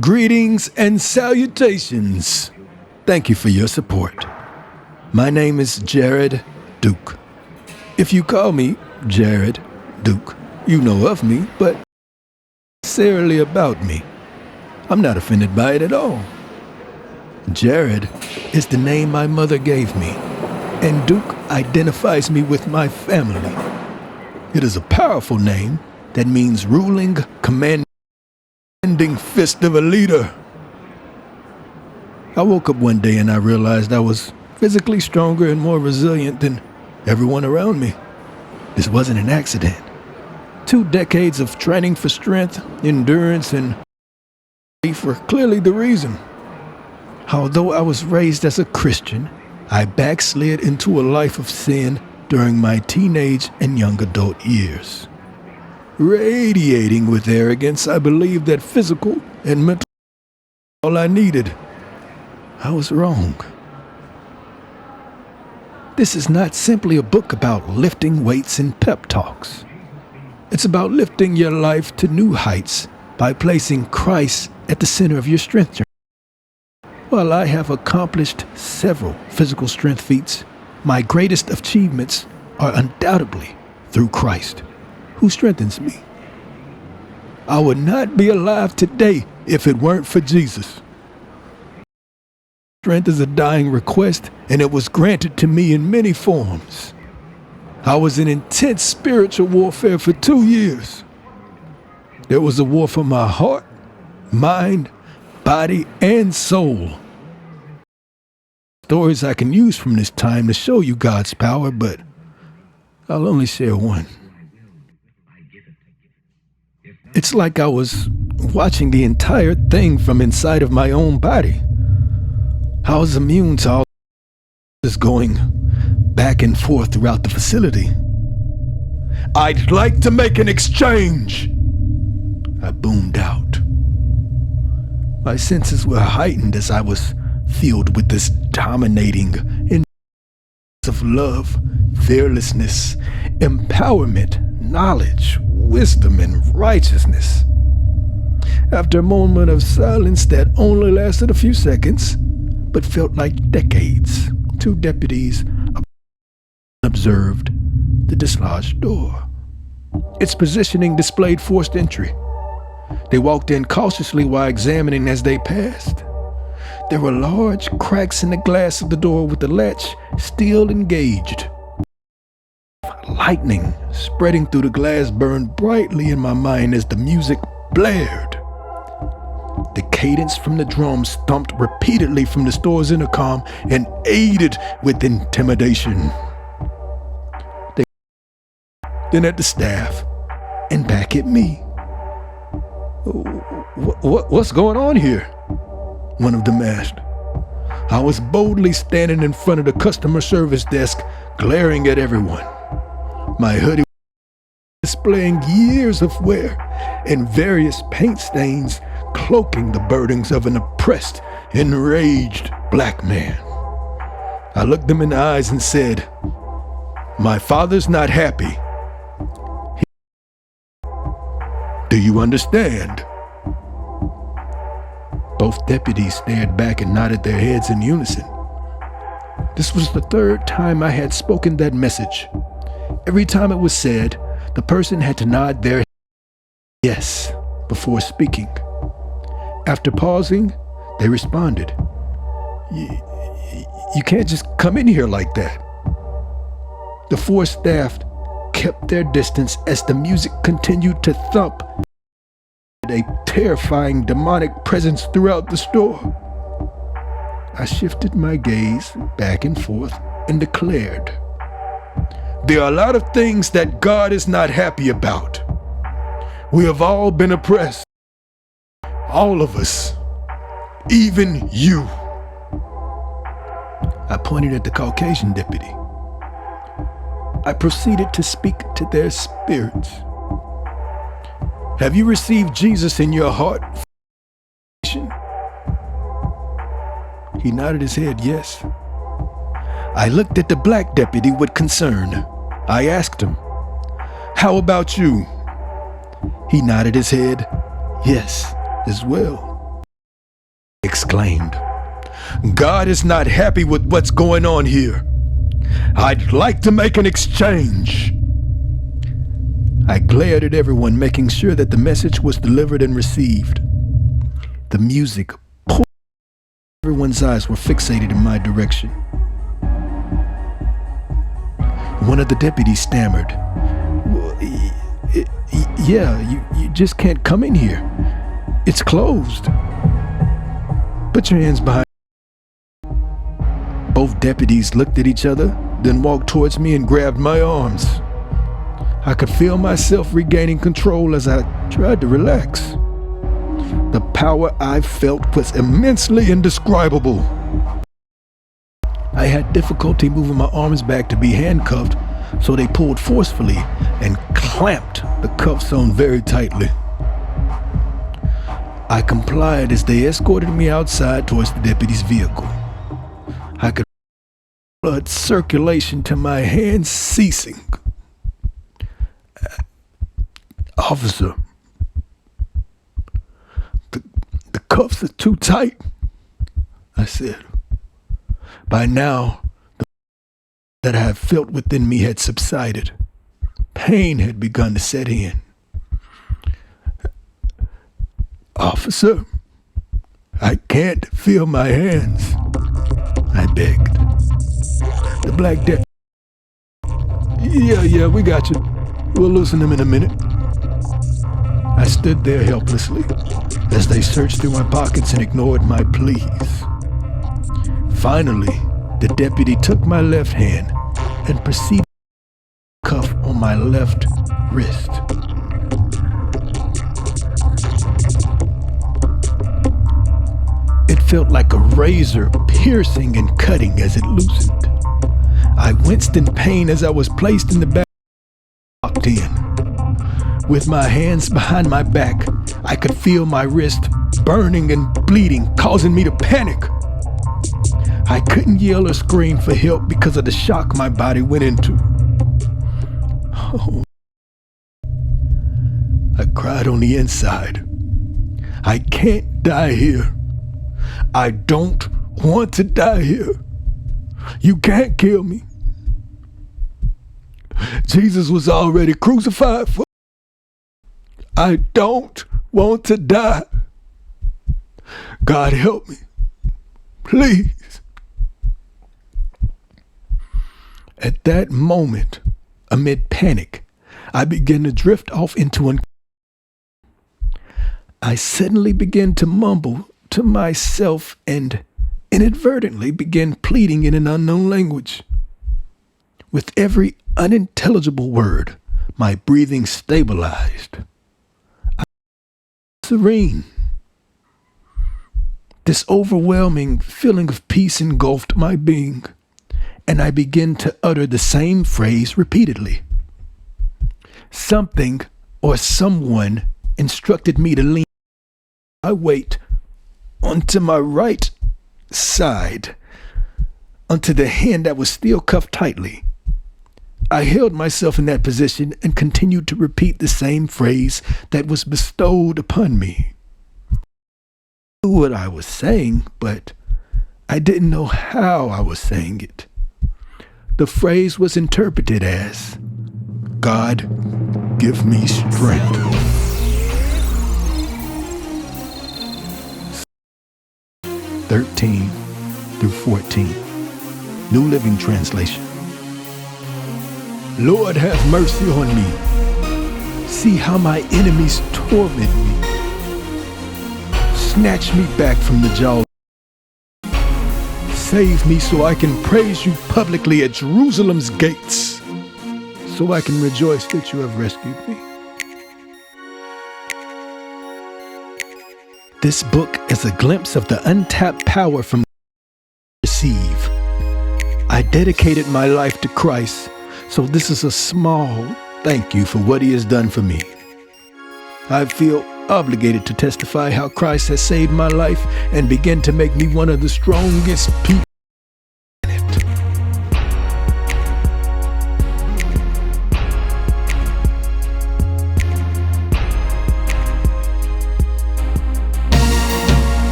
Greetings and salutations. Thank you for your support. My name is Jared Duke. If you call me Jared Duke, you know of me, but not necessarily about me. I'm not offended by it at all. Jared is the name my mother gave me, and Duke identifies me with my family. It is a powerful name that means ruling, commanding fist of a leader. I woke up one day and I realized I was physically stronger and more resilient than everyone around me. This wasn't an accident. 2 decades of training for strength, endurance, and belief were clearly the reason. Although I was raised as a Christian, I backslid into a life of sin during my teenage and young adult years. Radiating with arrogance, I believed that physical and mental were all I needed. I was wrong. This is not simply a book about lifting weights and pep talks. It's about lifting your life to new heights by placing Christ at the center of your strength journey. While I have accomplished several physical strength feats, my greatest achievements are undoubtedly through Christ, who strengthens me. I would not be alive today if it weren't for Jesus. Strength is a dying request, and it was granted to me in many forms. I was in intense spiritual warfare for 2 years. There was a war for my heart, mind, body, and soul. Stories I can use from this time to show you God's power, but I'll only share one. It's like I was watching the entire thing from inside of my own body. I was immune to all this going back and forth throughout the facility. "I'd like to make an exchange," I boomed out. My senses were heightened as I was filled with this dominating influence of love, fearlessness, empowerment, knowledge, wisdom, and righteousness. After a moment of silence that only lasted a few seconds, but felt like decades, 2 deputies observed the dislodged door. Its positioning displayed forced entry. They walked in cautiously while examining as they passed. There were large cracks in the glass of the door with the latch still engaged. Lightning spreading through the glass burned brightly in my mind as the music blared. The cadence from the drums thumped repeatedly from the store's intercom and aided with intimidation. Then at the staff and back at me. What's going on here?" one of them asked. I was boldly standing in front of the customer service desk, glaring at everyone. My hoodie displaying years of wear and various paint stains cloaking the burdens of an oppressed, enraged black man. I looked them in the eyes and said, "My father's not happy. Do you understand?" Both deputies stared back and nodded their heads in unison. This was the 3rd time I had spoken that message. Every time it was said, the person had to nod their yes before speaking. After pausing, they responded, You can't just come in here like that." The 4 staff kept their distance as the music continued to thump, a terrifying demonic presence throughout the store. I shifted my gaze back and forth and declared, "There are a lot of things that God is not happy about. We have all been oppressed. All of us. Even you." I pointed at the Caucasian deputy. I proceeded to speak to their spirits. "Have you received Jesus in your heart?" He nodded his head yes. I looked at the black deputy with concern. I asked him, "How about you?" He nodded his head yes as well. exclaimed. God is not happy with what's going on here. I'd like to make an exchange. I glared at everyone, making sure that the message was delivered and received. The music poured. Everyone's eyes were fixated in my direction. One of the deputies stammered, "Yeah, you just can't come in here. It's closed. Put your hands behind." Both deputies looked at each other, then walked towards me and grabbed my arms. I could feel myself regaining control as I tried to relax. The power I felt was immensely indescribable. I had difficulty moving my arms back to be handcuffed, so they pulled forcefully and clamped the cuffs on very tightly. I complied as they escorted me outside towards the deputy's vehicle. I could feel blood circulation to my hands ceasing. "Officer, the cuffs are too tight," I said. By now, the that I had felt within me had subsided. Pain had begun to set in. "Officer, I can't feel my hands," I begged. The black deputy, Yeah, we got you. We'll loosen them in a minute." I stood there helplessly as they searched through my pockets and ignored my pleas. Finally, the deputy took my left hand and proceeded to cuff on my left wrist. It felt like a razor piercing and cutting as it loosened. I winced in pain as I was placed in the back, locked in. With my hands behind my back, I could feel my wrist burning and bleeding, causing me to panic. I couldn't yell or scream for help because of the shock my body went into. Oh. I cried on the inside. I can't die here. I don't want to die here. You can't kill me. Jesus was already crucified for me. I don't want to die. God help me. Please. At that moment, amid panic, I began to drift off into I suddenly began to mumble to myself and inadvertently began pleading in an unknown language. With every unintelligible word, my breathing stabilized. I was serene. This overwhelming feeling of peace engulfed my being, and I began to utter the same phrase repeatedly. Something or someone instructed me to lean my weight onto my right side, onto the hand that was still cuffed tightly. I held myself in that position and continued to repeat the same phrase that was bestowed upon me. I knew what I was saying, but I didn't know how I was saying it. The phrase was interpreted as, "God, give me strength." 13 through 14, New Living Translation. Lord, have mercy on me. See how my enemies torment me. Snatch me back from the jaws. Save me so I can praise you publicly at Jerusalem's gates, so I can rejoice that you have rescued me. This book is a glimpse of the untapped power from receive. I dedicated my life to Christ, so this is a small thank you for what he has done for me. I feel obligated to testify how Christ has saved my life and begin to make me one of the strongest people